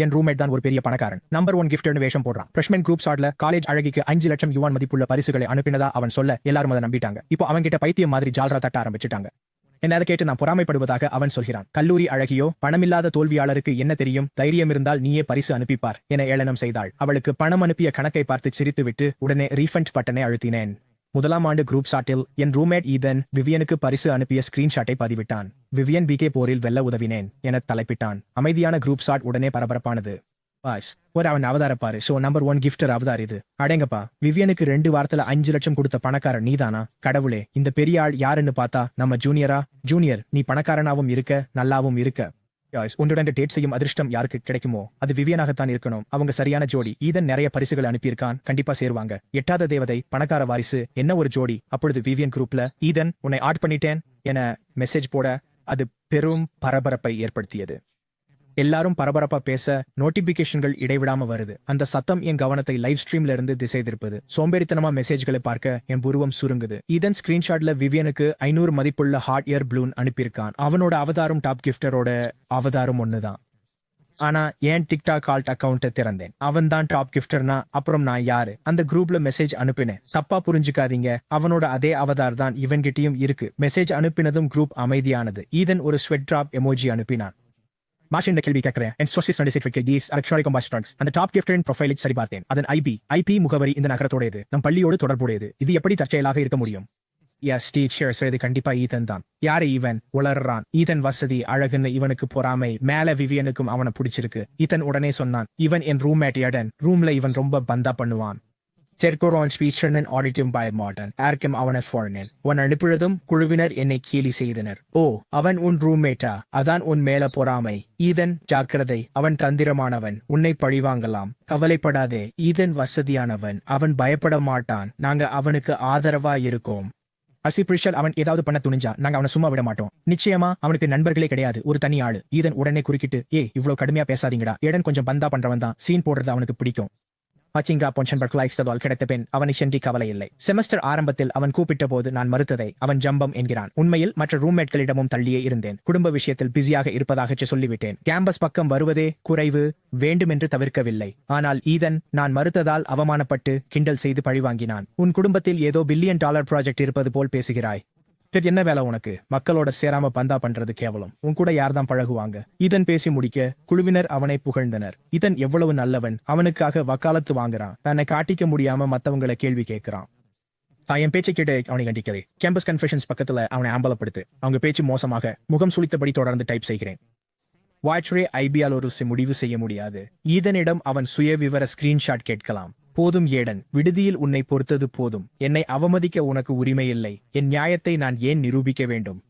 என் roommate தான் ஒரு பெரிய பணக்காரன். நம்பர் 1 கிஃப்ட்னு வேஷம் போடுறான். ஃப்ரெஷ்மேன் குரூப் சாட்ல காலேஜ் அழகிக்கு 5 லட்சம் யுவான் மதிப்புள்ள பரிசுகளை அனுப்பினதா அவன் சொல்ல எல்லாரும் அதை நம்பிட்டாங்க. இப்போ அவன்கிட்ட பைத்தியம் மாதிரி ஜால்ரா தட்ட ஆரம்பிச்சுட்டாங்க. என்ன அதை கேட்டு நான் பொறாமைப்படுவதாக அவன் சொல்கிறான். கல்லூரி அழகியோ பணமில்லாத தோல்வியாளருக்கு என்ன தெரியும், தைரியம் இருந்தால் நீயே பரிசு அனுப்பிப்பார் என ஏளனம் செய்தாள். அவளுக்கு பணம் அனுப்பிய கணக்கை பார்த்து சிரித்துவிட்டு உடனே ரீஃபண்ட் பட்டனை அழுத்தினேன். முதலாம் ஆண்டு குரூப் சாட்டில் என் ரூம்மேட் ஈதன் விவியனுக்கு பரிசு அனுப்பிய ஸ்கிரீன்ஷாட்டை பதிவிட்டான். விவியன் பிகே போரில் வெல்ல உதவினேன் என தலைப்பிட்டான். அமைதியான குரூப் சாட் உடனே பரபரப்பானது. ஒரு அவன் அவதாரப்பாரு. ஷோ நம்பர் 1 கிஃப்டர் அவதார் இது. அடேங்கப்பா, விவியனுக்கு 2 வாரத்துல 5 லட்சம் கொடுத்த பணக்காரன் நீதானா? கடவுளே, இந்த பெரிய ஆள் யாருன்னு பார்த்தா நம்ம ஜூனியர், நீ பணக்காரனாவும் இருக்க நல்லாவும் இருக்க. உன்னுடன் டேட் செய்யும் அதிர்ஷ்டம் யாருக்கு கிடைக்குமோ அது விவியனாகத்தான் இருக்கணும். அவங்க சரியான ஜோடி. ஈதன் நிறைய பரிசுகள் அனுப்பியிருக்கான், கண்டிப்பா சேருவாங்க. எட்டாத தேவதை, பணக்கார வாரிசு, என்ன ஒரு ஜோடி. அப்பொழுது விவியன் குரூப்ல ஈதன் உன்னை ஆட் பண்ணிட்டேன் என மெசேஜ் போட அது பெரும் பரபரப்பை ஏற்படுத்தியது. எல்லாரும் பரபரப்பா பேச நோட்டிபிகேஷன்கள் இடைவிடாம வருது. அந்த சத்தம் என் கவனத்தை லைவ் ஸ்ட்ரீம்ல இருந்து திசை திருப்புது. சோம்பேறித்தனமா மெசேஜ்களை பார்க்க என் புருவம் சுருங்குது. இதன் ஸ்கிரீன்ஷாட்ல விவியனுக்கு 500 மதிப்புள்ள ஹாட் ஏர் ப்ளூன் அனுப்பியிருக்கான். அவனோட அவதாரும் டாப் கிஃப்டரோட அவதாரும் ஒண்ணுதான். ஆனா ஏன் டிக்டாக் ஆல்ட் அக்கௌண்ட்டை திறந்தேன். அவன் தான் டாப் கிஃப்டர்னா அப்புறம் நான் யாரு? அந்த குரூப்ல மெசேஜ் அனுப்பினேன். தப்பா புரிஞ்சுக்காதீங்க, அவனோட அதே அவதார் தான் இவன்கிட்டயும் இருக்கு. மெசேஜ் அனுப்பினதும் குரூப் அமைதியானது. ஈதன் ஒரு ஸ்வெட் டிராப் எமோஜி அனுப்பினான். மாஷன் இந்த கேள்வி கேட்கிறேன். அந்த டாப் கிஃப்டரின் ப்ரொஃபைலை சரி பார்த்தேன். அதன் ஐபி முகவரி இந்த நகரத்தோடையது, நம் பள்ளியோடு தொடர்புடையது. இது எப்படி தற்செயலாக இருக்க முடியும்? இது கண்டிப்பா ஈதன் தான். யாரு இவன்? உளறான். ஈதன் வசதி அழகுன்னு இவனுக்கு பொறாமை. மேல விவியனுக்கும் அவனை பிடிச்சிருக்கு. ஈதன் உடனே சொன்னான், இவன் என் ரூம்மேட் எடன். ரூம்ல இவன் ரொம்ப பந்தா பண்ணுவான். அவனை அனுப்பியதும் குழுவினர் என்னை கேலி செய்தனர். ஓ, அவன் உன் ரூம்மேட்டா? அதான் உன் மேல பொறாமை. ஈதன் ஜாக்கிரதை, அவன் தந்திரமானவன், உன்னை பழிவாங்கலாம். கவலைப்படாதே, ஈதன் வசதியானவன், அவன் பயப்பட மாட்டான். நாங்க அவனுக்கு ஆதரவா இருக்கோம். அவன் ஏதாவது பண்ண துணிஞ்சா நாங்க அவனை சும்மா விட மாட்டோம். நிச்சயமா அவனுக்கு நண்பர்களே கிடையாது, ஒரு தனி ஆளு. ஈதன் உடனே குறுக்கிட்டு, இவ்வளவு கடுமையா பேசாதீங்கடா, ஏடன் கொஞ்சம் பந்தா பண்றவன் தான், சீன் போடுறது அவனுக்கு பிடிக்கும். கிடைத்த பெண் அவனை சென்றி கவலை இல்லை. செமஸ்டர் ஆரம்பத்தில் அவன் கூப்பிட்ட போது நான் மறுத்ததை அவன் ஜம்பம் என்கிறான். உண்மையில் மற்ற ரூம்மேட்களிடமும் தள்ளியே இருந்தேன். குடும்ப விஷயத்தில் பிஸியாக இருப்பதாக சொல்லிவிட்டேன். கேம்பஸ் பக்கம் வருவதே குறைவு, வேண்டுமென்று தவிர்க்கவில்லை. ஆனால் ஈதன் நான் மறுத்ததால் அவமானப்பட்டு கிண்டல் செய்து பழிவாங்கினான். உன் குடும்பத்தில் ஏதோ $1 பில்லியன் ப்ராஜெக்ட் இருப்பது போல் பேசுகிறாய். என்ன வேலை உனக்கு? மக்களோட சேராம பந்தா பண்றது கேவலம். உன் கூட யார்தான் பழகுவாங்க? இதன் பேசி முடிக்க குழுவினர் அவனை புகழ்ந்தனர். இதன் எவ்வளவு நல்லவன், அவனுக்காக வக்காலத்து வாங்குறான். தன்னை காட்டிக்க முடியாம மத்தவங்களை கேள்வி கேட்கிறான். என் பேச்சை கேட்டு அவனை கண்டிக்கதே. கேம்பஸ் கன்ஃபெஷன்ஸ் பக்கத்துல அவனை ஆம்பலப்படுத்து. அவங்க பேச்சு மோசமாக. முகம் சுளித்தபடி தொடர்ந்து டைப் செய்கிறேன். ஐபியால் ஒரு முடிவு செய்ய முடியாது. ஈதனிடம் அவன் சுய விவர ஸ்கிரீன்ஷாட் கேட்கலாம். போதும் ஏடன், விடுதியில் உன்னை பொறுத்தது போதும். என்னை அவமதிக்க உனக்கு உரிமை இல்லை. என் நியாயத்தை நான் ஏன் நிரூபிக்க வேண்டும்?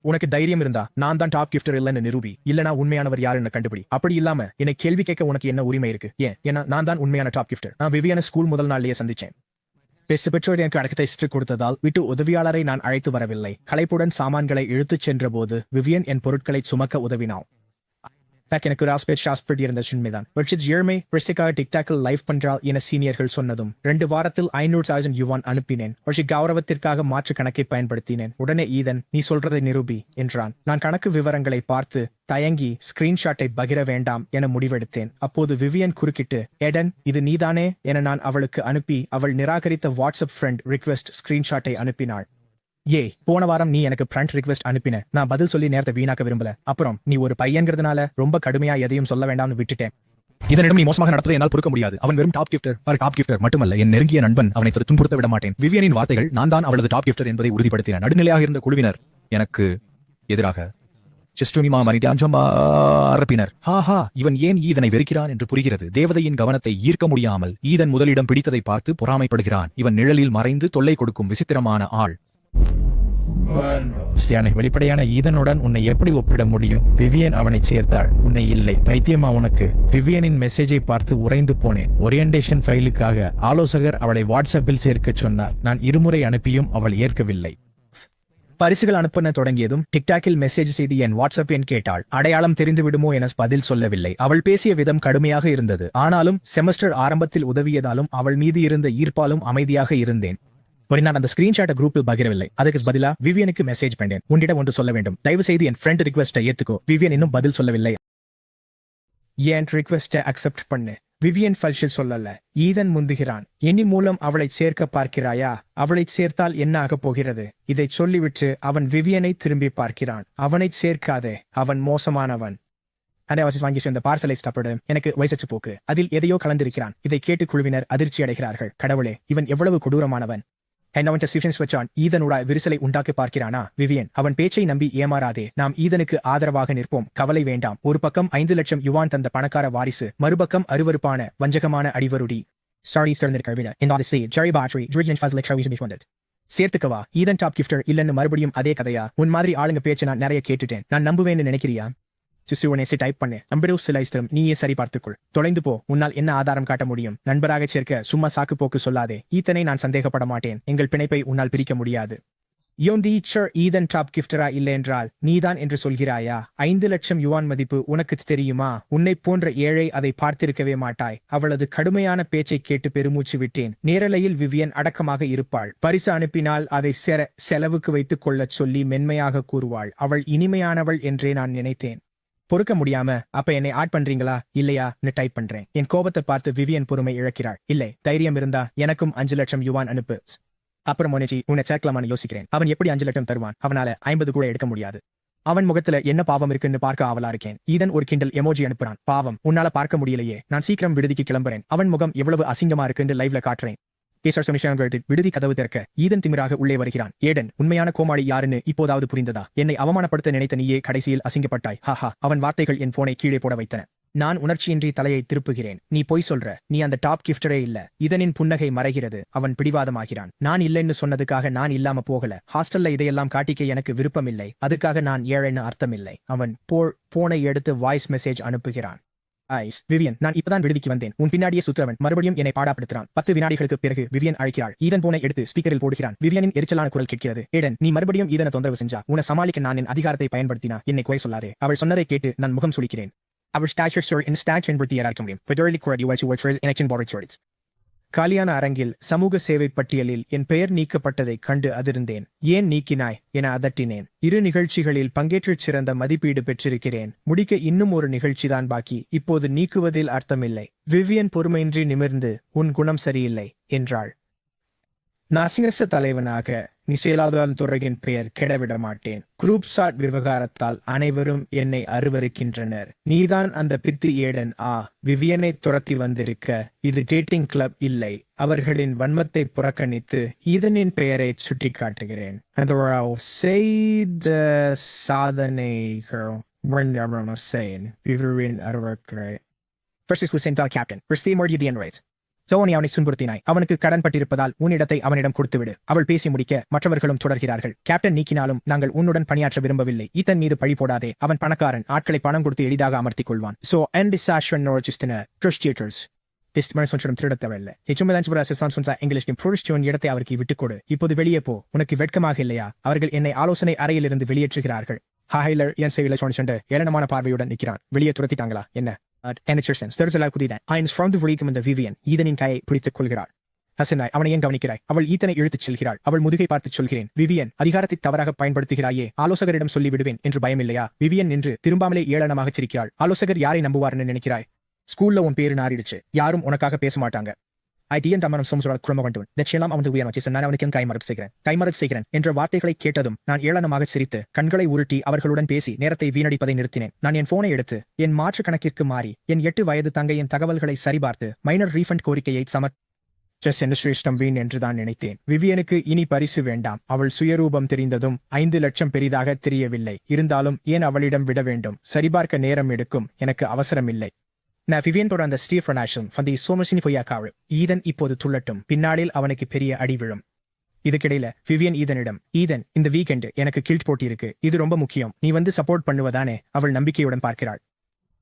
உனக்கு தைரியம் இருந்தா நான் தான் டாப் கிஃப்டர் இல்லைன்னு நிரூபி. இல்லனா உண்மையானவர் யாருன்னு கண்டுபிடி. அப்படி இல்லாம என்னை கேள்வி கேட்க உனக்கு என்ன உரிமை இருக்கு? ஏன்னா நான் தான் உண்மையான டாப் கிஃப்டர். நான் விவியனை ஸ்கூல் முதல் நாள்லயே சந்திச்சேன். பெற்றோர் எனக்கு அடக்கத்தை ஸ்ட்ரிக் கொடுத்ததால் வீட்டு உதவியாளரை நான் அழைத்து வரவில்லை. களைப்புடன் சாமான்களை இழுத்துச் சென்ற போது விவியன் என் பொருட்களை சுமக்க உதவினாள். எனக்கு ராஸ்பேட் இருந்த உண்மைதான். டிக்டாக்கில் லைவ் பண்றால் என சீனியர்கள் சொன்னதும் 2 வாரத்தில் 500,000 யுவான் அனுப்பினேன். கௌரவத்திற்காக மாற்று கணக்கை பயன்படுத்தினேன். உடனே ஈதன், நீ சொல்றதை நிரூபி என்றான். நான் கணக்கு விவரங்களை பார்த்து தயங்கி ஸ்கிரீன்ஷாட்டை பகிர வேண்டாம் என முடிவெடுத்தேன். அப்போது விவியன் குறுக்கிட்டு, எடன் இது நீதானே என நான் அவளுக்கு அனுப்பி அவள் நிராகரித்த வாட்ஸ்அப் ஃப்ரெண்ட் ரிக்வெஸ்ட் ஸ்கிரீன்ஷாட்டை அனுப்பினாள். போன வாரம் நீ எனக்கு ஃப்ரெண்ட் ரிக்வெஸ்ட் அனுப்பின. நான் பதில் சொல்லி நேரத்தை வீணாக்க விரும்பல. அப்புறம் நீ ஒரு பையன்கிறதுனால ரொம்ப கடுமையா எதையும் சொல்ல வேண்டாம்னு விட்டுட்டேன். இதனிடம் நீ மோசமாக நடப்பதை என்னால் பொறுக்க முடியாது. அவன் வெறும் டாப் கிஃப்டர் மட்டுமல்ல, என் நெருங்கிய நண்பன். அவனை துன்புறுத்த விட மாட்டேன். விவியனின் வார்த்தைகள் நான் தான் அவளது டாப் கிஃப்டர் என்பதை உறுதிப்படுத்தின. நடுநிலையாக இருந்த குழுவினர் எனக்கு எதிராக இவன் ஏன் ஈதனை வெறுக்கிறான் என்று புரிகிறது. தேவதையின் கவனத்தை ஈர்க்க முடியாமல் ஈதன் முதலிடம் பிடித்ததை பார்த்து பொறாமைப்படுகிறான். இவன் நிழலில் மறைந்து தொல்லை கொடுக்கும் விசித்திரமான ஆள். வெளிப்படையான ஈதனுடன் உன்னை எப்படி ஒப்பிட முடியும்? விவியன் அவனை சேர்த்தாள். உன்னை இல்லை. பைத்தியமா உனக்கு? விவியனின் மெசேஜை பார்த்து உறைந்து போனேன். ஓரியன்டேஷன் ஃபைலுக்காக ஆலோசகர் அவளை வாட்ஸ்அப்பில் சேர்க்க சொன்னார். நான் இருமுறை அனுப்பியும் அவள் ஏற்கவில்லை. பரிசுகள் அனுப்ப தொடங்கியதும் டிக்டாக்கில் மெசேஜ் செய்து என் வாட்ஸ்அப் எண் கேட்டாள். அடையாளம் தெரிந்து விடுமோ என பதில் சொல்லவில்லை. அவள் பேசிய விதம் கடுமையாக இருந்தது. ஆனாலும் செமஸ்டர் ஆரம்பத்தில் உதவியதாலும் அவள் மீது இருந்த ஈர்ப்பாலும் அமைதியாக இருந்தேன். நான் அந்த ஸ்கிரீன்ஷாட்டை குரூப்பில் பகிரவில்லை. அதுக்கு பதிலா விவியனுக்கு மெசேஜ் பண்ணேன். உன்னிடம் ஒன்று சொல்ல வேண்டும். தயவு செய்து என் ஃப்ரெண்ட் ரிக்வெஸ்ட்டை ஏத்துக்கோ. விவியன் இன்னும் பதில் சொல்லவில்லை. என் ரிக்வெஸ்ட அக்செப்ட் பண்ணு. விவியன் ஃபல்ஷில் சொல்லல. ஈதன் முந்துகிறான். இனி மூலம் அவளைச் சேர்க்க பார்க்கிறாயா? அவளைச் சேர்த்தால் என்ன ஆகப் போகிறது? இதைச் சொல்லிவிட்டு அவன் விவியனை திரும்பி பார்க்கிறான். அவனைச் சேர்க்காதே, அவன் மோசமானவன். வாங்கி சேர்ந்த பார்சலை சாப்பிடு. எனக்கு வயசச்சு போக்கு. அதில் எதையோ கலந்திருக்கிறான். இதை கேட்டு குழுவினர் அதிர்ச்சி அடைகிறார்கள். கடவுளே, இவன் எவ்வளவு கொடூரமானவன்! வச்சான். ஈதனுடா விரிசலை உண்டாக்கி பார்க்கிறானா? விவியன், அவன் பேச்சை நம்பி ஏமாறாதே. நாம் ஈதனுக்கு ஆதரவாக நிற்போம். கவலை வேண்டாம். ஒரு பக்கம் 5 லட்சம் யுவான் தந்த பணக்கார வாரிசு, மறுபக்கம் அருவருப்பான வஞ்சகமான அடிவருடி. சேர்த்துக்கவா? ஈதன் டாப் கிஃப்டர் இல்லன்னு மறுபடியும் அதே கதையா? உன் மாதிரி ஆளுங்க பேச்ச நான் நிறைய கேட்டுட்டேன். நான் நம்புவேன்னு நினைக்கிறியா? சிசுவனேசி டைப் பண்ணு. அம்பிடோ சிலைஸ்தரும் நீயே சரி பார்த்துக்குள். தொலைந்து போ. உன்னால் என்ன ஆதாரம் காட்ட முடியும்? நண்பராக சேர்க்க சும்மா சாக்கு போக்கு சொல்லாதே. ஈத்தனை நான் சந்தேகப்பட மாட்டேன். எங்கள் பிணைப்பை உன்னால் பிரிக்க முடியாது. ஈதன் டாப் கிஃப்டரா இல்லை என்றால் நீதான் என்று சொல்கிறாயா? 5 லட்சம் யுவான் மதிப்பு உனக்கு தெரியுமா? உன்னை போன்ற ஏழை அதை பார்த்திருக்கவே மாட்டாய். அவளது கடுமையான பேச்சை கேட்டு பெருமூச்சு விட்டேன். நேரலையில் விவியன் அடக்கமாக இருப்பாள். பரிசு அனுப்பினால் அதை செலவுக்கு வைத்துக் கொள்ளச் சொல்லி மென்மையாக கூறுவாள். அவள் இனிமையானவள் என்றே நான் நினைத்தேன். பொறுக்க முடியாம அப்ப என்னை ஆட் பண்றீங்களா இல்லையான்னு டைப் பண்றேன். என் கோபத்தை பார்த்து விவியன் பொறுமை இழக்கிறாள். இல்லை, தைரியம் இருந்தா எனக்கும் 5 லட்சம் யுவான் அனுப்பு. அப்புறம் மோனிச்சி, உன்னை சேர்க்கலாமான்னு யோசிக்கிறேன். அவன் எப்படி 5 லட்சம் தருவான்? அவனால 50 கூட எடுக்க முடியாது. அவன் முகத்துல என்ன பாவம் இருக்குன்னு பார்க்க ஆவலா இருக்கேன். ஈதன் ஒரு கிண்டல் எமோஜி அனுப்புறான். பாவம், உன்னால பார்க்க முடியலையே. நான் சீக்கிரம் விடுதிக்கு கிளம்புறேன். அவன் முகம் எவ்வளவு அசிங்கமா இருக்குன்னு லைவ்ல காட்டுறேன். விடுதி கதவு திறக்க ஈதன் திமிராக உள்ளே வருகிறான். ஏடன், உண்மையான கோமாளி யாருன்னு இப்போதாவது புரிந்ததா? என்னை அவமானப்படுத்த நினைத்த நீயே கடைசியில் அசிங்கப்பட்டாய். ஹாஹா. அவன் வார்த்தைகள் என் போனை கீழே போட வைத்தன. நான் உணர்ச்சியின்றி தலையை திருப்புகிறேன். நீ பொய் சொல்ற. நீ அந்த டாப் கிஃப்டரே இல்ல. இதனின் புன்னகை மறைகிறது. அவன் பிடிவாதமாகிறான். நான் இல்லைன்னு சொன்னதுக்காக நான் இல்லாம போகல. ஹாஸ்டல்ல இதையெல்லாம் காட்டிக்க எனக்கு விருப்பமில்லை. அதுக்காக நான் ஏழைன்னு அர்த்தமில்லை. அவன் போனை எடுத்து வாய்ஸ் மெசேஜ் அனுப்புகிறான். விவியன், நான் இப்பதான் விடுதிக்கு வந்தேன். உன் பின்னாடியே சுத்திரவன் மறுபடியும் என்னை பாடாப்படுத்துறான். 10 வினாடிகளுக்கு பிறகு விவியன் அழைக்கிறாள். ஈதன் போனை எடுத்து ஸ்பீக்கரில் போடுகிறான். விவியனின் எரிச்சலான குரல் கேட்கிறது. ஏடன், நீ மறுபடியும் ஈதனை தொந்தரவு செஞ்சா? உன்னை சமாளிக்க நான் என் அதிகாரத்தை பயன்படுத்தினா? என்னை குறை சொல்லாதே. அவள் சொன்னதை கேட்டு நான் முகம் சுளிக்கிறேன். அவள் காலியான அரங்கில் சமூக சேவை பட்டியலில் என் பெயர் நீக்கப்பட்டதைக் கண்டு அதிர்ந்தேன். ஏன் நீக்கினாய் என அதட்டினேன். 2 நிகழ்ச்சிகளில் பங்கேற்றுச் சிறந்த மதிப்பீடு பெற்றிருக்கிறேன். முடிக்க இன்னும் ஒரு நிகழ்ச்சிதான் பாக்கி. இப்போது நீக்குவதில் அர்த்தமில்லை. விவியன் பொறுமையின்றி நிமிர்ந்து, உன் குணம் சரியில்லை என்றாள். நாசிங்கச தலைவனாக நிச்சயலாதான் துறையின் பெயர் கெடவிட மாட்டேன். குரூப் ஷாட் விவகாரத்தால் அனைவரும் என்னை அருவருக்கின்றனர். நீதான் அந்த பித்து ஏடன். விவியனை துரத்தி வந்திருக்க. இது டேட்டிங் கிளப் இல்லை. அவர்களின் வன்மத்தை புறக்கணித்து ஈதனின் பெயரை சுட்டி காட்டுகிறேன். செய்த சாதனைகள் சோனி அவனை துன்புறுத்தினாய். அவனுக்கு கடன் பட்டிருப்பதால் உன்னிடத்தை அவனிடம் கொடுத்துவிடு. அவள் பேசி முடிக்க மற்றவர்களும் தொடர்கிறார்கள். கேப்டன் நீக்கினாலும் நாங்கள் உன்னுடன் பணியாற்ற விரும்பவில்லை. ஈதன் மீது பழி போடாதே. அவன் பணக்காரன். ஆட்களை பணம் கொடுத்து எளிதாக அமர்த்திக் கொள்வான். திருடத் தேவையில்லை. இடத்தை அவருக்கு விட்டுக் கொடு. இப்போது வெளியே போ. உனக்கு வெட்கமாக இல்லையா? அவர்கள் என்னை ஆலோசனை அறையிலிருந்து வெளியேற்றுகிறார்கள். ஹாய்லர் என் செயலை சொன்ன ஏளனமான பார்வையுடன் நிற்கிறான். வெளியே துரத்திட்டாங்களா என்ன? ஈதனின் கையை பிடித்துக் கொள்கிறாள். ஹசனாய், அவனை ஏன் கவனிக்கிறாய்? அவள் ஈதனை இழுத்துச் செல்கிறாள். அவள் முதுகை பார்த்துச் சொல்கிறேன். விவியன், அதிகாரத்தை தவறாக பயன்படுத்துகிறாயே. ஆலோசகரிடம் சொல்லி விடுவேன் என்று பயமில்லையா? விவியன் நின்று திரும்பாமலே ஏளனமாக சிரிக்கிறாள். ஆலோசகர் யாரை நம்புவார்னு நினைக்கிறாய்? ஸ்கூல்ல உன் பேரு நாரிடுச்சு. யாரும் உனக்காக பேச மாட்டாங்க. கைமறச் செய்கிறேன் என்ற வார்த்தைகளை கேட்டதும் நான் ஏளனமாக சிரித்து கண்களை உருட்டி அவர்களுடன் பேசி நேரத்தை வீணடிப்பதை நிறுத்தினேன். நான் என் போனை எடுத்து என் மாற்று கணக்கிற்கு மாறி என் 8 வயது தங்கையின் தகவல்களை சரிபார்த்து மைனர் ரீஃபண்ட் கோரிக்கையை சிரேஷ்டம் வீண் என்றுதான் நினைத்தேன். விவியனுக்கு இனி பரிசு வேண்டாம். அவள் சுயரூபம் தெரிந்ததும் 5 லட்சம் பெரிதாக தெரியவில்லை. இருந்தாலும் ஏன் அவளிடம் விட வேண்டும்? சரிபார்க்க நேரம் எடுக்கும். எனக்கு அவசரமில்லை. விவியன் அந்த ஈதன் இப்போது துள்ளட்டும். பின்னாளில் அவனுக்கு பெரிய அடி விழும். இதுக்கிடையில விவியன் ஈதனிடம், ஈதன், இந்த வீக்கெண்டு எனக்கு கில்ட் போட்டி இருக்கு. இது ரொம்ப முக்கியம். நீ வந்து சப்போர்ட் பண்ணுவதானே? அவள் நம்பிக்கையுடன் பார்க்கிறாள்.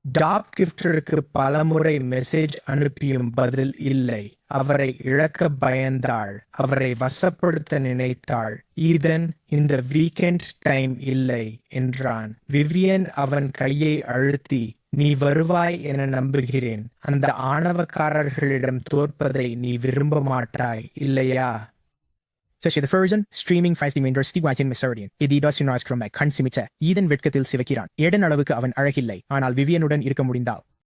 டாப் கிஃப்டருக்கு பலமுறை மெசேஜ் அனுப்பியும் பதில் இல்லை. அவரை இழக்க பயந்தாள். அவரை வசப்படுத்த நினைத்தாள். ஈதன், இந்த வீக்கெண்ட் டைம் இல்லை என்றான். விவியன் அவன் கையை அழுத்தி, நீ வருவாய் என நம்புகிறேன். அந்த ஆணவக்காரர்களிடம் தோற்பதை நீ விரும்ப மாட்டாய் இல்லையா? ஈதன் வெட்கத்தில் சிவக்கிறான். ஏடன் அளவுக்கு அவன் அழகில்லை. ஆனால் விவியனுடன் இருக்க முடிந்தால்